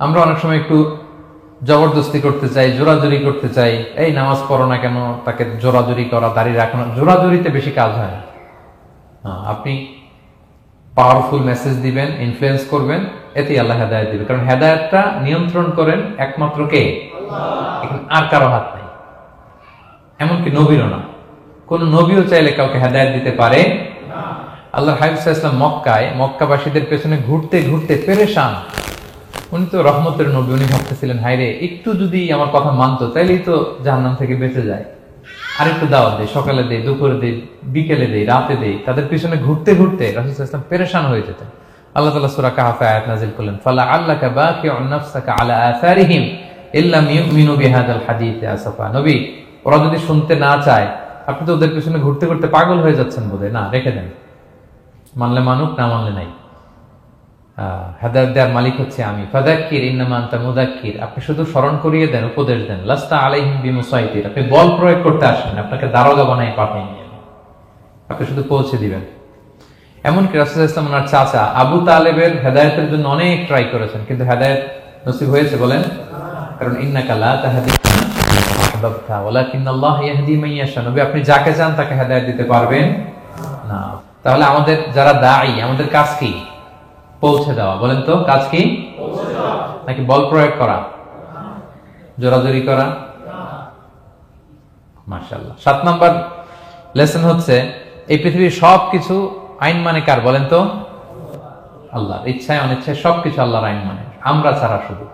আমরা অনেক সময় একটু জবরদস্তি করতে চাই, জোরাজুরি করতে চাই, এই নামাজ পড়ো না কেন, তাকে জোরাজুরি করা, দাঁড়িয়ে রাখানো, জোরাজুরিতে বেশি কাজ হয় না। আপনি পাওয়ারফুল মেসেজ দিবেন, ইনফ্লুয়েন্স করবেন, এতেই আল্লাহ হেদায়েত দিবে। কারণ হেদায়েতটা নিয়ন্ত্রণ করেন একমাত্র কে? এখানে আর কারো হাত নাই, এমনকি নবীরও না। কোন নবীও চাইলে কাউকে হেদায়েত দিতে পারে আল্লাহ হাবিব সাল্লাল্লাহু আলাইহি ওয়াসাল্লাম মক্কাবাসীদের পেছনে ঘুরতে ঘুরতে পেরেশান। উনি তো রহমতের নবী, উনি ভাবতেছিলেন হায়রে একটু যদি আমার কথা মানতো তাইলেই তো জাহান্নাম থেকে বেঁচে যায়, আর একটু দাওয়াত দেই, সকালে দেই, দুপুরে দেই, বিকেলে দেই, রাতে দেই। তাদের পিছনে ঘুরতে ঘুরতে রাসূল সাল্লাল্লাহু আলাইহি ওয়াসাল্লাম পেরেশান হয়ে যেতেন। আল্লাহ তাআলা সূরা কাহফে আয়াত নাযিল করলেন, ফালা আল্লাকা বাকিউন নাফসাকা আলা আসারিহিম ইল্লাম ইউমিনু বিহাদাল হাদীসি আসাফা। নবী, ওরা যদি শুনতে না চায়, আপনি তো ওদের পিছনে ঘুরতে ঘুরতে পাগল হয়ে যাচ্ছেন বোধহয়, না রেখে দেন, মানলে মানুক, না মানলে নাই। হেদায়েত দেওয়ার মালিক হচ্ছে আমি। ফাযাক্কির ইন্নামা আনতা মুযাক্কির, আপনি শুধু স্মরণ করিয়ে দেন, উপদেশ দেন। লাস্তা আলাইহিম বিমুসাইতির, আপনি বল প্রয়োগ করতে আসেন, আপনাকে দারোগা বানাই পাঠাই নিয়ে, আপনি শুধু পৌঁছে দিবেন। এমনকি রাসূল সাল্লাল্লাহু আলাইহি ওয়াসাল্লাম ওনার চাচা আবু তালেবের হেদায়েতের জন্য অনেক ট্রাই করেছেন, কিন্তু হেদায়েত নসিব হয়েছে বলেন? কারণ ইন্নাকা লা তাহদি মান আহবাবতা ওয়ালাকিন্নাল্লাহ ইয়াহদি মান ইয়াশা। নবী, আপনি যাকে চান তাকে হেদায়েত দিতে পারবেন না। তাহলে আমাদের যারা দাঈ, আমাদের কাজ কি? পৌঁছে দেওয়া। বলেন তো, কাজ কি? পৌঁছে দেওয়া। নাকি বল প্রয়োগ করা, জোরাজুরি করা? মাশাআল্লাহ। 7 নাম্বার লেসন হচ্ছে, এই পৃথিবীর সবকিছু আইন মানে কার? বলেন তো? আল্লাহর। ইচ্ছায় অনিচ্ছায় সবকিছু আল্লাহর আইন মানে, আমরা ছাড়া শুধু।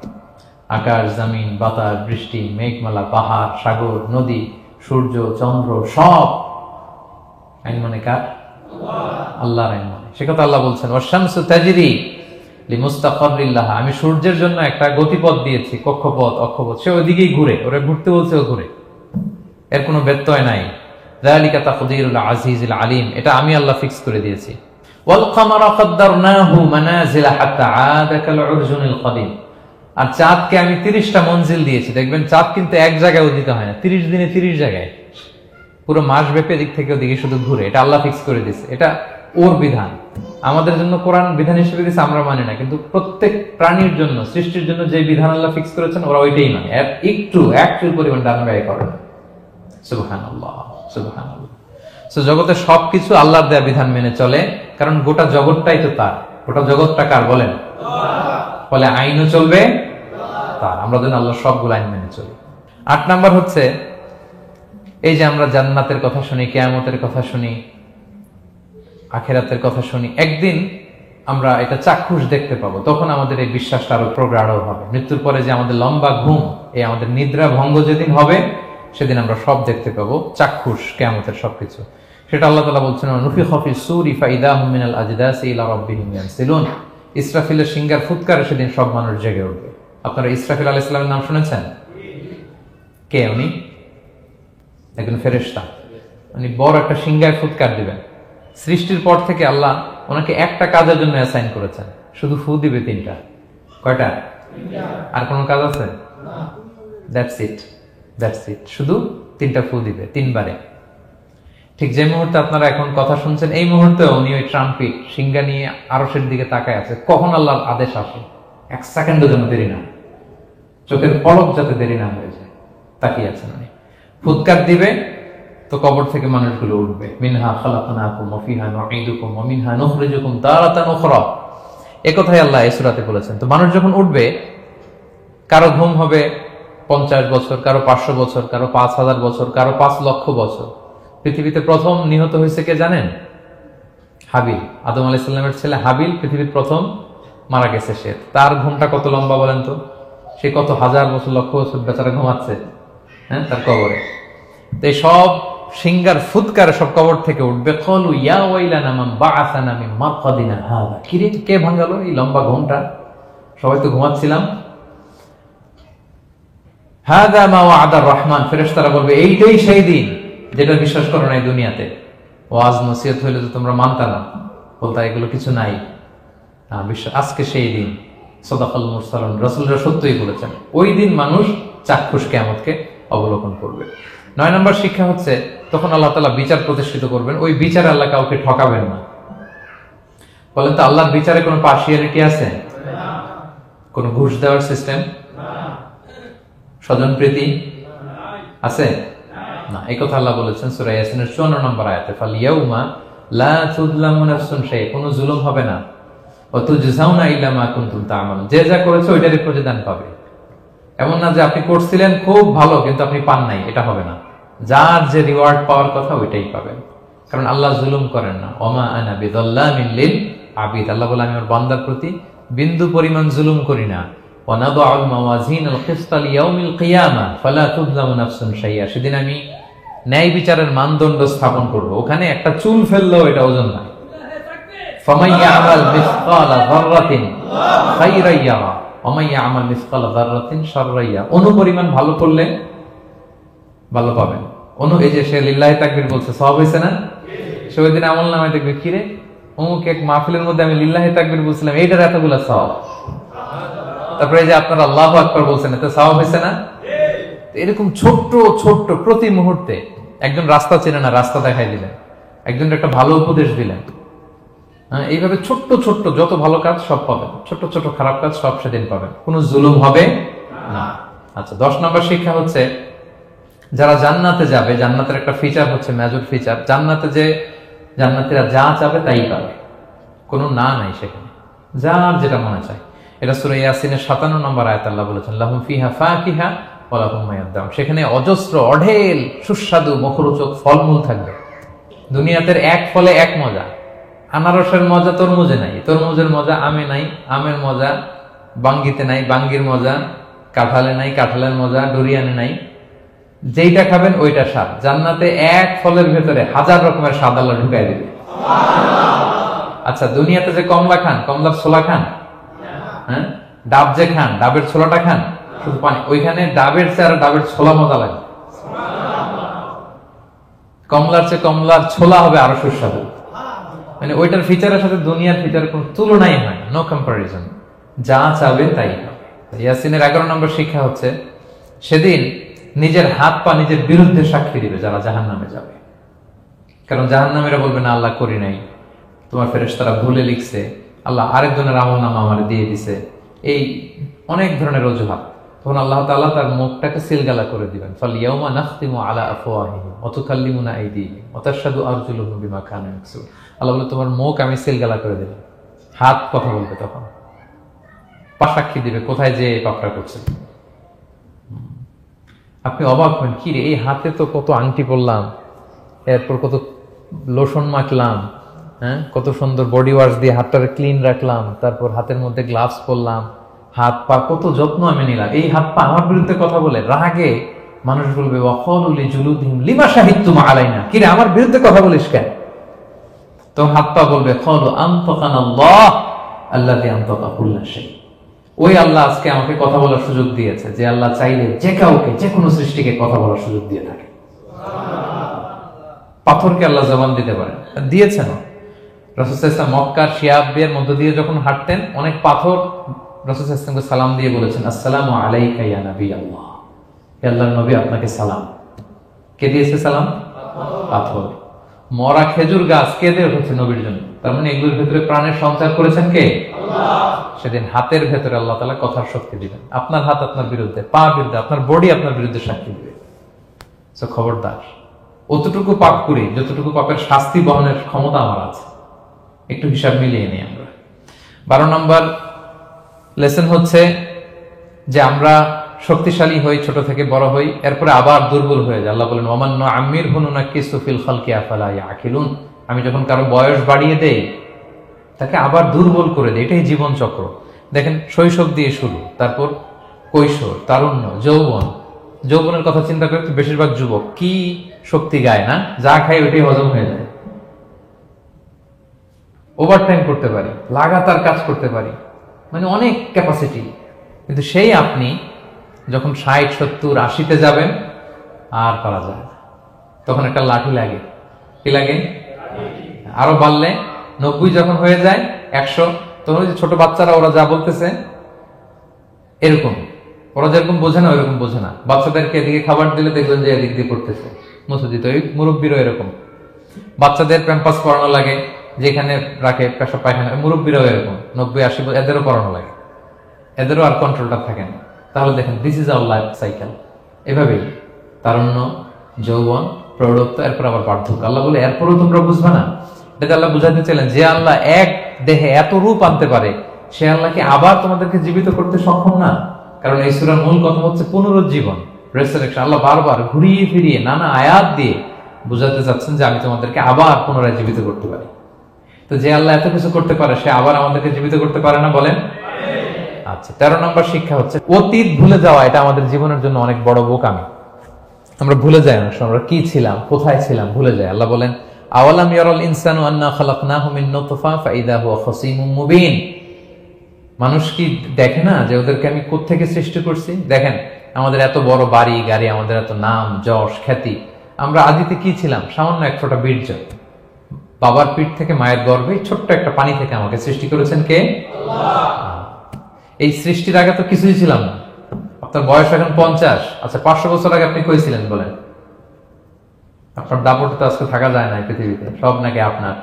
আকাশ, জমিন, বাতাস, বৃষ্টি, মেঘমালা, পাহাড়, সাগর, নদী, সূর্য, চন্দ্র, সব আইন মানে কার? আল্লাহর আইন মানে। সে কথা আল্লাহ বলছেন, ওয়াশ-শামসু তাজরি লিমুস্তাকাররিন লাহা, আমি সূর্যের জন্য একটা গতিপথ দিয়েছি, কক্ষপথ, অক্ষপথ, সে ওইদিকেই ঘুরে, ওরা ঘুরতে বলছে ও ঘুরে, এর কোনো ব্যত্যয় নাই। যালিকা তাকদীরুল আজিজিল আলিম, এটা আমি আল্লাহ ফিক্স করে দিয়েছি। ওয়াল কামারা কাদ্দারনাহু মানাজিলা হাত্তা আদা কাল উরজুনিল কাদিম, আর চাঁদকে আমি 30টা মঞ্জিল দিয়েছি। দেখবেন চাঁদ কিন্তু এক জায়গায় উদিত হয় না, 30 দিনে 30 জায়গায়, পুরো মাস ব্যাপী এদিক থেকে ওদিকে শুধু ঘুরে। এটা আল্লাহ ফিক্স করে দিয়েছে, এটা ওর বিধান। আমাদের জন্য কোরআন বিধান হিসেবে দিয়েছে, আমরা মানি না, কিন্তু প্রত্যেক প্রাণীর জন্য, সৃষ্টির জন্য যে বিধান আল্লাহ ফিক্স করেছেন ওরা ওইটাই মানে, এর একটু একচুল পরিমাণ ডান ব্যয় করে না। সুবহানাল্লাহ, সুবহানাল্লাহ। সো জগতের সবকিছু আল্লাহর দেয়া বিধান মেনে চলে, কারণ গোটা জগৎটাই তো তার। গোটা জগৎটা কার বলেন? ফলে আইনও চলবে তার। আমরা যেন আল্লাহর সবগুলো আইন মেনে চলি। 8 নাম্বার হচ্ছে, এই যে আমরা জান্নাতের কথা শুনি, কিয়ামতের কথা শুনি, আখিরাতের কথা শুনি, একদিন আমরা এটা চাক্ষুষ দেখতে পাবো, তখন আমাদের এই বিশ্বাসটা আরো প্রগাঢ় হবে। মৃত্যুর পরে যে আমাদের লম্বা ঘুম, এই আমাদের নিদ্রা ভঙ্গ যেদিন হবে, সেদিন আমরা সব দেখতে পাবো, চাক্ষুষ কিয়ামতের সবকিছু। সেটা আল্লাহ তাআলা বলছেন, নুফিখা ফিস সূরি ফাইদাহুম মিনাল আজদাসি ইলা রাব্বিহিম ইয়ানসিলুন, ইসরাফিলের সিংহার ফুৎকারে সেদিন সব মানুষ জেগে উঠবে। আপনারা ইসরাফিল আলাইহিস সালামের নাম শুনেছেন? কে উনি? একজন ফেরেশতা। উনি বড় একটা সিংহায় ফুৎকার দিবেন। সৃষ্টির পর থেকে আল্লাহ ওনাকে একটা কাজের জন্য অ্যাসাইন করেছেন, শুধু ফু দিবে 3টা। কয়টা? আর কোনো কাজ আছে? দ্যাটস ইট, দ্যাটস ইট, শুধু 3টা ফু দিবে 3 বারে। ঠিক যে মুহূর্তে আপনারা এখন কথা শুনছেন, এই মুহূর্তে উনি ওই ট্রাম্পিট সিংহা নিয়ে আরশের দিকে তাকায় আছে, কখন আল্লাহর আদেশ আসে, 1 সেকেন্ডের জন্য দেরি না, চোখের পলক যাতে দেরি না হয়ে যায়, তাকিয়ে আছেন উনি। ফুৎকার দিবে তো কবর থেকে মানুষগুলো উঠবে। মিনহা খালাকনাকুম ওয়া ফিহা নুঈদুকুম ওয়া মিনহা নুখরিজুকুম তারাতান উখরা, এই কথাই আল্লাহ এই সূরাতে বলেছেন। তো মানুষ যখন উঠবে, কারো ঘুম হবে 50 বছর, কারো 500 বছর, কারো 5000 বছর, কারো 5 লক্ষ বছর। পৃথিবীতে প্রথম নিহত হয়েছে কে জানেন? হাবিল, আদম আলাইহিস সালামের ছেলে হাবিল পৃথিবীর প্রথম মারা গেছে। সে, তার ঘুমটা কত লম্বা বলেন তো? সে কত হাজার বছর, লক্ষ বছর বেচারা ঘুমাচ্ছে, হ্যাঁ, তার কবরে। তো এই সব সিংহার ফুৎকারে সব কবর থেকে উঠবে। ক্বালু ইয়া ওয়াইলানা মান বাআসানা মিন মারকাদিনা হাযা, কিরে কে ভাঙালো এই লম্বা ঘুমটা? সবাই তো ঘুমাচ্ছিলাম। হাযা মা ওয়া'দার রহমান, ফেরেশতারা বলবে এইটাই সেই দিন যেটা বিশ্বাস করো না এই দুনিয়াতে। ওয়াজ নসিহত হইলে তো তোমরা মানতা না, বলতা এগুলো কিছু নাই। বিশ্বাস, আজকে সেই দিন। সাদাকাল মুরসালুন, রাসূলরা সত্যই বলেছেন। ওই দিন মানুষ চাক্ষুষ কিয়ামতকে অবলোকন করবে। 9 নম্বর শিক্ষা হচ্ছে, তখন আল্লাহ তাআলা বিচার প্রতিষ্ঠিত করবেন। ওই বিচারে আল্লাহ কাউকে ঠকাবেন না। বলেন তো, আল্লাহর বিচারে কোনো পার্সিয়ালিটি আছে? কোনো ঘুষ দেওয়ার সিস্টেম? স্বজনপ্রীতি আছে? না। এই কথা আল্লাহ বলেছেন সূরা ইয়াসিনের 54 নম্বর আয়াতে, ফাল ইয়াউমা লা তুযলামু নাফসুন শাইআ, কোনো জুলুম হবে না। ওয়া তুজজাউনা ইল্লা মা কুনতুম তা'মালুন, যে যা করেছে ওইটারই প্রতিদান পাবে। এমন না যে আপনি করছিলেন খুব ভালো কিন্তু আপনি পান নাই, এটা হবে না। যার যে রিওয়ার্ড পাওয়ার কথা ওইটাই পাবেন, কারণ আল্লাহ জুলুম করেন না। ওমা আনা বিযাল্লামিন লিল আবিদ, আল্লাহ বলে আমি আমার বান্দার প্রতি বিন্দু পরিমাণ জুলুম করি না। ওয়া নাদউল মাওয়াজিনাল কিসতা লিয়াউমিল কিয়ামা ফালা তুযলামু নাফসুন শাইআ, সেদিন আমি ন্যায় বিচারের মানদণ্ড স্থাপন করব, ওখানে একটা চুল ফেললেও এটা ওজন নাই। ফামান ইয়ামাল মিসকালা যাররাতিন খায়রান ইয়ারা ওয়া মান ইয়ামাল মিসকালা যাররাতিন শাররান ইয়ারা, অনুপরিমাণ ভালো করলে ভালো পাবেন। এই যে সে লিল্লাহি তাকবীর বলছে, সওয়াব হইছে না? সে ওই দিন আমলনামায় দেখবে কি রে, অমুক এক মাহফিলের মধ্যে আমি লিল্লাহি তাকবীর বলছিলাম, এইটার এতগুলা সওয়াব। তারপরে এই যে আপনারা আল্লাহু আকবার বলছেন, এতে সওয়াব হইছে না? এরকম ছোট্ট ছোট্ট প্রতি মুহূর্তে একজন রাস্তা চেনে না, রাস্তা দেখাই দিলেন, একজন একটা ভালো উপদেশ দিলেন। হ্যাঁ, এইভাবে ছোট্ট ছোট্ট যত ভালো কাজ সব পাবেন, ছোট্ট ছোট্ট খারাপ কাজ সব সেদিন পাবেন, কোনো জুলুম হবে না। আচ্ছা, 10 নম্বর শিক্ষা হচ্ছে যারা জান্নাতে যাবে, জান্নাতের একটা ফিচার হচ্ছে, মেজর ফিচার, জান্নাতে যে জান্নাতীরা যা চাবে তাই পাবে, কোনো না নাই সেখানে, যার যেটা মনে চায়। এটা সূরা ইয়াসিনের 57 নম্বর আয়াত, আল্লাহ বলেছেন লাহুম ফিহা ফাকিহা ওয়া লাহুম মা ইয়াদদাউন, সেখানে অজস্র অঢেল সুস্বাদু মুখরোচক ফলমূল থাকবে। দুনিয়াতে এক ফলে এক মজা, আনারসের মজা তরমুজে নাই, তরমুজের মজা আমে নাই, আমের মজা বাঙ্গিতে নাই, বাঙ্গির মজা কাঁঠালে নাই, কাঁঠালের মজা ডুরিয়ানে নাই। যেইটা খাবেন ওইটা স্বাদ। জান্নাতে এক ফলের ভেতরে 1000 রকমের স্বাদ আল্লাহ ঢুকাই দিবে। আচ্ছা, দুনিয়াতে যে কমলা খান, কমলার ছোলা খান, হ্যাঁ, ডাব যে খান, ডাবের ছোলাটা খান, শুধু পানি, ওইখানে ডাবের চেয়ে আর ডাবের ছোলা মজা লাগে। কমলার চেয়ে কমলার ছোলা হবে আরো সুস্বাদু, মানে ওইটার ফিচারের সাথে দুনিয়ার ফিচার কোনো তুলনাই হয়, নো কম্পারিজন। যা চাবে তাই হবে। ইয়াসিনের 11 নম্বর শিক্ষা হচ্ছে সেদিন নিজের হাত পা নিজের বিরুদ্ধে সাক্ষী দিবে যারা জাহান্নামে যাবে। কারণ জাহান্নামীরা বলবে না আল্লাহ করি নাই, তোমার ফেরেশতারা ভুলে লিখছে, আল্লাহ আরেকজনের আমলনামা আমারে দিয়ে দিছে, এই অনেক ধরনের অজুহাত। তখন আল্লাহ তাআলা তার মুখটাকে সিলগালা করে দিবেন। ফালইয়াউমা নাখতিমু আলা আফওয়াহিহিম ওয়া তুকাল্লিমুনা আইদিহিম ওয়া তাশহাদু আরজুলুহুম বিমা কানু ইয়াকসিবুন। আল্লাহ বলে তোমার মুখ আমি সিলগালা করে দিলাম, হাত কথা বলবে, তখন পা সাক্ষী দিবে কোথায় যে পাপটা করছে। আপনি অবাক হন, কি রে, এই হাতে তো কত আংটি পরলাম, এরপর কত লোশন মাখলাম, হ্যাঁ, কত সুন্দর বডি ওয়াশ দিয়ে হাতটাকে ক্লিন রাখলাম, তারপর হাতের মধ্যে গ্লাভস পরলাম, হাত পা কত যত্ন আমি নিলাম, এই হাত পা আমার বিরুদ্ধে কথা বলে। রাগে মানুষ বলবে ওয়াকালু লিজুলুদিহিম লিমা শাহিদতুম আলাইনা, কি রে আমার বিরুদ্ধে কথা বলিস কেন? তো হাত পা বলবে ক্বালু আনতাকানাল্লাহ আল্লাযী আনতাকা কুল্লা শাই, ওই আল্লাহ আজকে আমাকে কথা বলার সুযোগ দিয়েছে, যে আল্লাহ চাইলে যে কাউকে যে কোনো সৃষ্টিকে কথা বলার সুযোগ দিয়ে থাকে। পাথরকে আল্লাহ জবান দিতে পারে, দিয়েছেন। রাসূল সাল্লাল্লাহু আলাইহি ওয়াসাল্লাম মক্কার শিয়াবদের মধ্য দিয়ে যখন হাঁটতেন, অনেক পাথর রাসূল সাল্লাল্লাহু আলাইহি ওয়াসাল্লামকে সালাম দিয়ে বলেছেন আসসালামু আলাইকা ইয়া নবী আল্লাহ, হে আল্লাহর নবী আপনাকে সালাম। কে দিয়েছে সালাম? পাথর। মরা খেজুর গাছ কে দিয়ে উঠেছে নবীর জন্য, তার মানে এগুলোর ভিতরে প্রাণের সঞ্চার করেছেন কে? আল্লাহ। সেদিন হাতের ভেতরে আল্লাহ তাআলা কথার শক্তি দিবেন। আপনার হাত আপনার বিরুদ্ধে, পা বিরুদ্ধে, আপনার বডি আপনার বিরুদ্ধে সাক্ষী দিবে। সো খবরদার, অতটুকু পাপ করি যতটুকু পাপের শাস্তি বহনের ক্ষমতা আমার আছে, একটু হিসাব মিলিয়ে নিই আমরা। 12 নম্বর লেসন হচ্ছে যে আমরা শক্তিশালী হই, ছোট থেকে বড় হই, এরপরে আবার দুর্বল হয়ে যায়। আল্লাহ বলেন ওমান নুআম্মিরহু নুনাক্কিসু ফিল খালকি আফালা ইয়াকিলুন, আমি যখন কারো বয়স বাড়িয়ে দেই তাকে আবার দুর্বল করে দেয়। এটাই জীবন চক্র। দেখেন, শৈশব দিয়ে শুরু, তারপর কৈশোর, তারুণ্য, যৌবন। যৌবনের কথা চিন্তা করে তো বেশিরভাগ যুবক কি শক্তি গায় না, যা খায় ওইটাই হজম হয়ে যায়। ওভারটাইম করতে পারি, লাগাতার কাজ করতে পারি, মানে অনেক ক্যাপাসিটি। কিন্তু সেই আপনি যখন 60, 70, 80-তে যাবেন আর পারা যায় না, তখন একটা লাঠি লাগে। কি লাগে? আরো বাড়লে 90 যখন হয়ে যায়, 100, তখন ওই যে ছোট বাচ্চারা ওরা যা বলতেছে এরকম, ওরা যেরকম বোঝে না ওইরকম বোঝে না। বাচ্চাদেরকে এদিকে খাবার দিলে দেখবেন যে এদিক দিয়ে করতেছে, মুছে দিত। ওই মুরব্বীরও এরকম, বাচ্চাদের প্যাম্পাস পরানো লাগে, যেখানে রাখে পেশাব পায়খানা, মুরব্বীরাও এরকম 90, 80, এদেরও পরানো লাগে, এদেরও আর কন্ট্রোলটা থাকে না। তাহলে দেখেন, this is our life cycle. এভাবেই তারুণ্য, যৌবন, প্রৌঢ়ত্ব, এরপর আবার বার্ধক্য। আল্লাহ বলে এরপরও তোমরা বুঝবে না, এটা আল্লাহ বুঝাতে চাইলেন যে আল্লাহ এক দেহে এত রূপ আনতে পারে, সে আল্লাহ কি আবার তোমাদেরকে জীবিত করতে সক্ষম না? কারণ এই সূরার মূল কথা হচ্ছে পুনরুজ্জীবন, রেসারেকশন। আল্লাহ বারবার ঘুরিয়ে ফিরিয়ে নানা আয়াত দিয়ে বুঝাতে চাচ্ছেন যে আমি তোমাদেরকে আবার পুনরায় জীবিত করতে পারি। তো যে আল্লাহ এত কিছু করতে পারে, সে আবার আমাদেরকে জীবিত করতে পারে না? বলেন। আচ্ছা, 13 নম্বর শিক্ষা হচ্ছে অতীত ভুলে যাওয়া। এটা আমাদের জীবনের জন্য অনেক বড় বোকামি। আমরা ভুলে যাই, অনেক সময় আমরা কি ছিলাম, কোথায় ছিলাম ভুলে যাই। আল্লাহ বলেন, আওয়ালাম ইয়ারাল ইনসানু আন্না খালাকনাহু মিন নুতফা ফাইদা হুয়া খাসীমুম মুবিন। মানুষ কি দেখে না যে ওদেরকে আমি কোত্থেকে সৃষ্টি করছি? দেখেন, আমাদের এত বড় বাড়ি গাড়ি, আমাদের এত নাম যশ খ্যাতি, আমরা আদিতে কি ছিলাম? সামান্য এক ফোঁটা বীর্য। বাবার পিঠ থেকে, মায়ের গর্ভে ছোট্ট একটা পানি থেকে আমাকে সৃষ্টি করেছেন কে? আল্লাহ। এই সৃষ্টির আগে তো কিছুই ছিলাম না। আপনার বয়স এখন 50। আচ্ছা, 500 বছর আগে আপনি কই ছিলেন বলেন? আপনার দাপটে তো আজকে থাকা যায় না পৃথিবীতে। সব নাকি আপনার,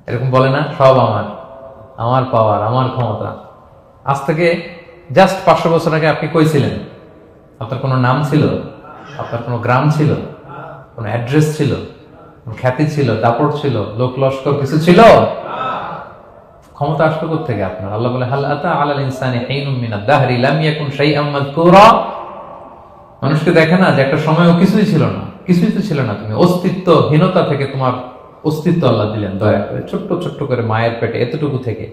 এরকম বলে না? সব আমার, আমার পাওয়ার, আমার ক্ষমতা। আজ থেকে জাস্ট 500 বছর আগে আপনি কই ছিলেন? আপনার কোনো নাম ছিল? আপনার কোনো গ্রাম ছিল? কোনো অ্যাড্রেস ছিল? খ্যাতি ছিল? দাপট ছিল? লোক লস্কর কিছু ছিল? ক্ষমতা আসলো কোত্থেকে আপনার? আল্লাহ বলে, হাল আতা আলাল ইনসানি হিনুম মিনাদ দাহরি লাম ইয়াকুন শাইআম মাযকুরা। মানুষকে দেখে না যে একটা সময়ও কিছুই ছিল না? কিছুই তো ছিল না। তুমি অস্তিত্বহীনতা থেকে তোমার অস্তিত্ব আল্লাহ দিলেন দয়া করে। ছোট্ট ছোট্ট করে মায়ের পেটে এতটুকু থেকে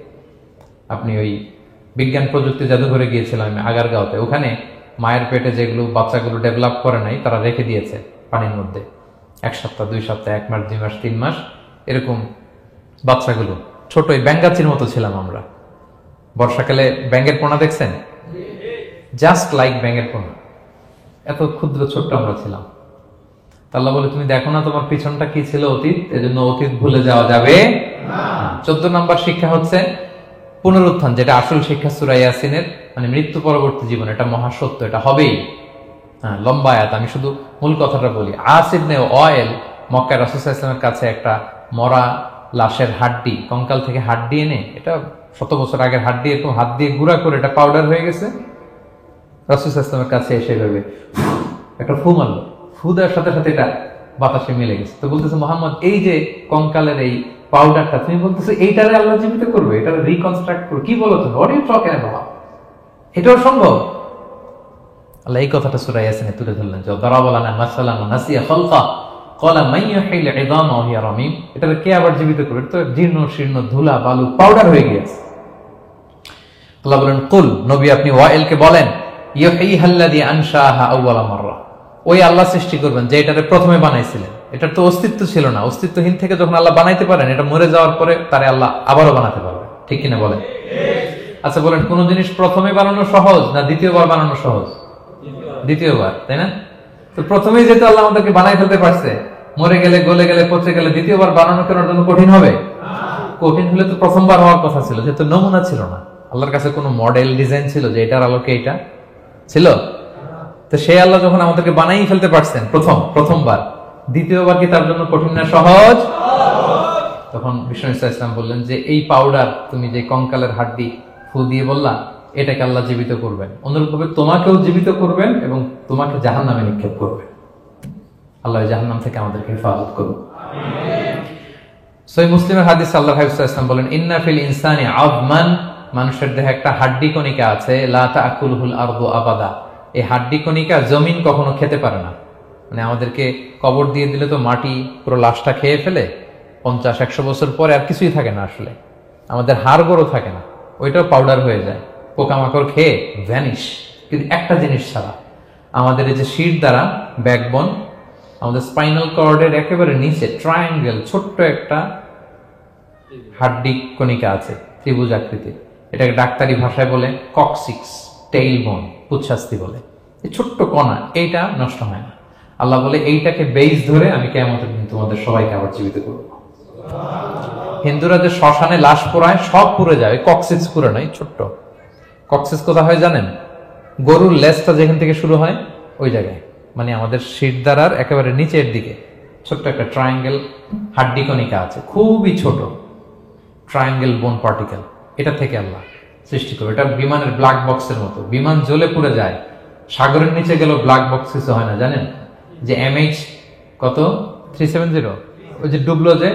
আপনি ওই বিজ্ঞান প্রযুক্তি জাদুঘরে গিয়েছিলাম আগারগাঁওতে। ওখানে মায়ের পেটে যেগুলো বাচ্চাগুলো ডেভেলপ করে নাই, তারা রেখে দিয়েছে পানির মধ্যে 1 সপ্তাহ 2 সপ্তাহ 1 মাস 2 মাস 3 মাস এরকম বাচ্চাগুলো। ছোট ওই ব্যাঙ্গাচির মতো ছিলাম আমরা। বর্ষাকালে ব্যাঙের পোনা দেখছেন? জাস্ট লাইক ব্যাঙের পোনা, এত ক্ষুদ্র ছোট্ট আমরা ছিলাম। আল্লাহ বলে, তুমি দেখো না তোমার পিছনটা কি ছিল? অতীত। এজন্য অতীত ভুলে যাওয়া যাবে না। 14 নম্বর শিক্ষা হচ্ছে পুনরুত্থান, যেটা আসল শিক্ষা সূরা ইয়াসিনের, মানে মৃত্যু পরবর্তী জীবন। এটা মহাসত্য, এটা হবেই। হ্যাঁ, লম্বা আয়াত, আমি শুধু মূল কথাটা বলি। আস ইবনে ওয়াইল মক্কা রাসূল সাল্লাল্লাহু আলাইহি ওয়াসাল্লামের কাছে একটা মরা লাশের হাড্ডি, কঙ্কাল থেকে হাড্ডি এনে, এটা 100 বছর আগের হাড্ডি, এরকম হাত দিয়ে গুঁড়া করে এটা পাউডার হয়ে গেছে। রাসূল সাল্লাল্লাহু আলাইহি ওয়াসাল্লামের কাছে এসে ভাবে একটা ফু মারলো, ফু দেওয়ার সাথে সাথে এটা বাতাসে মিলে গেছে। তো বলতেছে, মোহাম্মদ, এই যে কঙ্কালের এই পাউডারটা, তুমি বলতেছো এইটারে আল্লাহ জীবিত করবে, এটারে রিকনস্ট্রাক্ট করবে? কি বলো তুমি? What are you talking about? এটাও সম্ভব? আল্লাহ এই কথাটা সূরা ইয়াসিনে তুলে ধরলেন, যে দারাবা লানা মাসালান ওয়া নাসিয়া খালকা ক্বালা মান ইউহিল ইযামা ওয়া হিয়া রামীম। এটারে কে আবার জীবিত করবে? এটা তো জীর্ণ শীর্ণ ধুলা বালু পাউডার হয়ে গিয়েছে। আল্লাহ বলেন, কুল, নবী আপনি ওয়াইলকে বলেন, ইউহিহাল্লাযী আনশাহা আউওয়ালা মাররা। ওই আল্লাহ সৃষ্টি করবেন যে এটারে প্রথমে বানাইছিলেন। এটার তো অস্তিত্ব ছিল না। অস্তিত্বহীন থেকে যখন আল্লাহ বানাইতে পারেন, এটা মরে যাওয়ার পরে তারে আল্লাহ আবারও বানাতে পারবে। ঠিক কিনা বলেন? আচ্ছা বলেন, কোন জিনিস প্রথমে বানানো সহজ না দ্বিতীয়বার বানানো সহজ? দ্বিতীয়বার, তাই না? তো প্রথমেই যেহেতু আল্লাহ আমাদেরকে বানাই ফেলতে পারছে, মরে গেলে গলে গেলে পচে গেলে দ্বিতীয়বার বানানো করার জন্য কঠিন হবে? কঠিন হলে তো প্রথমবার হওয়ার কথা ছিল, যেহেতু নমুনা ছিল না। আল্লাহর কাছে কোনো মডেল ডিজাইন ছিল যে এটার আলোকে এটা ছিল? তো সেই আল্লাহ যখন আমাদেরকে বানাই ফেলতে পারছেন প্রথমবার, দ্বিতীয়বার কি তার জন্য কঠিন না সহজ? তখন বিষ্ণু ইসলাম বললেন যে এই পাউডার, তুমি যে কঙ্কালের হাড্ডি ফু দিয়ে বললা, এটাকে আল্লাহ জীবিত করবেন। অনুরূপভাবে তোমাকেও জীবিত করবেন এবং তোমাকে জাহান্নামে নিক্ষেপ করবেন। আল্লাহ জাহান্নাম থেকে আমাদেরকে হেফাজত করুন। সহিহ মুসলিমের হাদিস, আল্লাহর হাবিব সাল্লাল্লাহু আলাইহি ওয়াসাল্লাম বলেন, ইন্না ফিল ইনসানি আযমান, মানুষের দেহে একটা হাড্ডি কণিকা আছে, লা তাকুলুল আরদু আবাদা। এই হাড্ডি কণিকা জমিন কখনো খেতে পারে না। মানে আমাদেরকে কবর দিয়ে দিলে তো মাটি পুরো লাশটা খেয়ে ফেলে, 50-100 বছর পরে আর কিছুই থাকে না। আসলে আমাদের হাড় গোড়ও থাকে না, ওইটাও পাউডার হয়ে যায়, পোকামাকড় খেয়ে ভ্যানিশ। কিন্তু একটা জিনিস ছাড়া, আমাদের এই যে শির দ্বারা ব্যাকবোন, আমাদের স্পাইনাল কর্ডের একেবারে নিচে ট্রায়াঙ্গেল ছোট্ট একটা হাড্ডি কণিকা আছে, ত্রিভুজ আকৃতির। এটাকে ডাক্তারি ভাষায় বলে কক্সিক্স টেইল বোন, পুচ্ছাস্তি বলে। এই ছোট্ট কণা, এইটা নষ্ট হয় না। আল্লাহ বলে, এইটাকে বেইস ধরে আমি কিয়ামতের দিন তোমাদের সবাইকে আবার জীবিত করব। হিন্দুরা যে শ্মশানে লাশ পোড়ায়, সব পুড়ে যায়, কক্সিক্স পুরো নয়, ছোট্ট কক্সিক্স কোথা হয় জানেন? গরুর লেজটা যেখান থেকে শুরু হয় ওই জায়গায়, মানে আমাদের শিরদাঁড়ার একেবারে নিচের দিকে ছোট্ট একটা ট্রায়াঙ্গেল হাড্ডি কণিকা আছে, খুবই ছোট ট্রায়াঙ্গেল বোন পার্টিকেল। এটা থেকে আল্লাহ সৃষ্টি করবে। এটা বিমানের ব্ল্যাক বক্সের মতো, বিমান জ্বলে পুড়ে যায়। সাগরের নিচে গেল ব্ল্যাক বক্স কিছু হয় না, জানেন? যে MH কত 370, ওই যে ডুবলো যে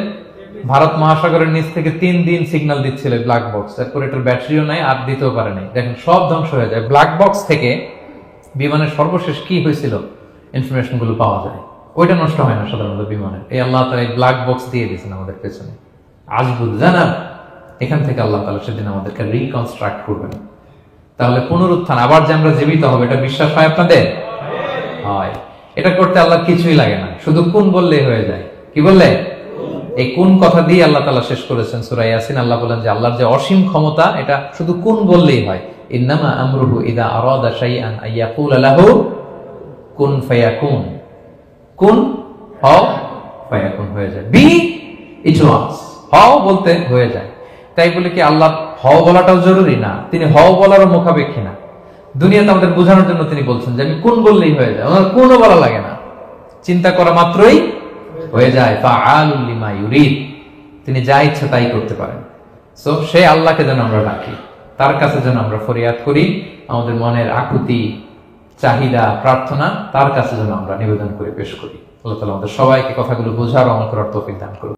ভারত মহাসাগরের নিচ থেকে 3 দিন সিগন্যাল দিচ্ছিল ব্ল্যাক বক্স, এরপর এটার ব্যাটারিও নাই, আর দিতেও পারে নাই। দেখেন সব ধ্বংস হয়ে যায়। ব্ল্যাক বক্স থেকে বিমানের সর্বশেষ কি হয়েছিল ইনফরমেশন গুলো পাওয়া যায়, ওইটা নষ্ট হয় না সাধারণত বিমানের। এই আল্লাহ তাআলা এই ব্ল্যাক বক্স দিয়ে দিয়েছেন আমাদের পেছনে, আজবুল জানাব। এখান থেকে আল্লাহ তাআলা সেদিন আমাদেরকে রিকনস্ট্রাক্ট করবেন। তাহলে পুনরুত্থান, আবার যে আমরা জীবিত হবে, এটা বিশ্বাস হয় আপনাদের? হয়। এটা করতে আল্লাহ কিছুই লাগে না, শুধু কুন বললেই হয়ে যায়। কি বললে? এই কুন কথা দিয়ে আল্লাহ তাআলা শেষ করেছেন সূরা ইয়াসিন। আল্লাহ বলেন যে আল্লাহর যে অসীম ক্ষমতা, এটা শুধু কুন বললেই হয়। ইন্নামা আমরুহু ইযা আরাদা শাইআন আইয়াকুলা লাহু কুন ফায়াকুন। কুন হও, ফায়াকুন হয়ে যায়। বি ইট ওয়াজ, হও বলতে হয়ে যায়। তাই বলে কি আল্লাহ হও বলাটাও জরুরি না? তিনি হও বলারও মুখাপেক্ষী না। দুনিয়াতে আমাদের বোঝানোর জন্য তিনি বলছেন যে আমি কোন বললেই হয়ে যায়, ওনার কোনও বলা লাগে না, চিন্তা করা মাত্রই হয়ে যায়। ফাআলুল লিমা ইউরিদ, তিনি যা ইচ্ছা তাই করতে পারেন। সো সে আল্লাহকে যেন আমরা ডাকি, তার কাছে যেন আমরা ফরিয়াদ করি, আমাদের মনের আকুতি, চাহিদা, প্রার্থনা তার কাছে যেন আমরা নিবেদন করে পেশ করি। আল্লাহ তাআলা আমাদের সবাইকে কথাগুলো বোঝার, আমল করার তৌফিক দান করুন।